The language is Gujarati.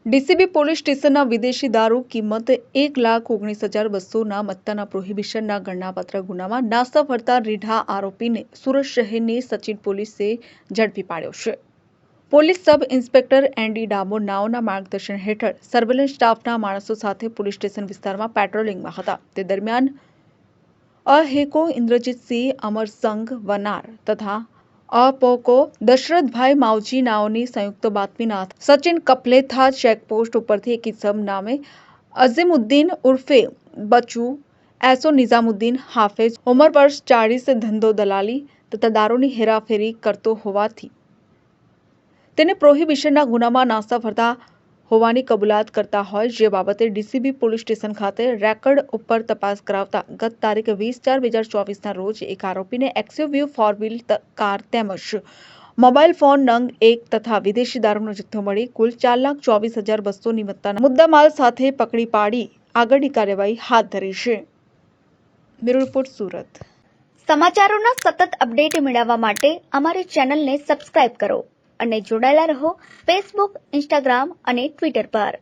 ડીસીબી પોલીસ સ્ટેશનના વિદેશી દારૂ કિંમત 1,19,200ના મત્તાના પ્રોહિબિશનના ગણનાપાત્ર ગુનામાં નાસ્તા ફરતા રીઢા આરોપીને સુરત શહેરની સચિન પોલીસે ઝડપી પાડ્યો છે. Police sub inspector ND Damor નાઓના માર્ગદર્શન હેઠળ સર્વેલન્સ સ્ટાફના માણસો સાથે પોલીસ સ્ટેશન વિસ્તારમાં પેટ્રોલિંગમાં હતા. તે દરમિયાન અહેકો ઇન્દ્રજીતસિંહ અમરસંગ વનાર તથા અપોકો દશરથભાઈ માવજી નાઓની સંયુક્ત બાતમીના સચિન કપલેથા ચેકપોસ્ટ ઉપરથી એક ઇસમ નામે અઝીમુદ્દીન ઉર્ફે બચુ એસો નિઝામુદ્દીન હાફેજ ઉમર વર્ષ 40 ધંધો દલાલી તથા દારૂની હેરાફેરી કરતો હોવાથી તેને પ્રોહિબિશનના ગુનામાં નાસ્તા ફરતા હોવાની કબૂલાત કરતા હોય જે બાબતે ડીસીબી પોલીસ સ્ટેશન ખાતે રેકર્ડ ઉપર તપાસ કરાવતા ગત તારીખ 20/4/2024ના રોજ એક આરોપીને એક્સયુવી 4 વ્હીલ કાર તેમજ મોબાઈલ ફોન નંગ 1 તથા વિદેશી દારૂનો જથ્થો મળી કુલ 4,24,200ની મત્તાના મુદ્દામાલ સાથે પકડી પાડી આગળની કાર્યવાહી હાથ ધરી છે. Bureau report Surat. સમાચારોના સતત અપડેટ મેળવવા માટે અમારી ચેનલને સબસ્ક્રાઇબ કરો અને જોડાયેલા રહો ફેસબુક, ઇન્સ્ટાગ્રામ અને ટ્વિટર પર.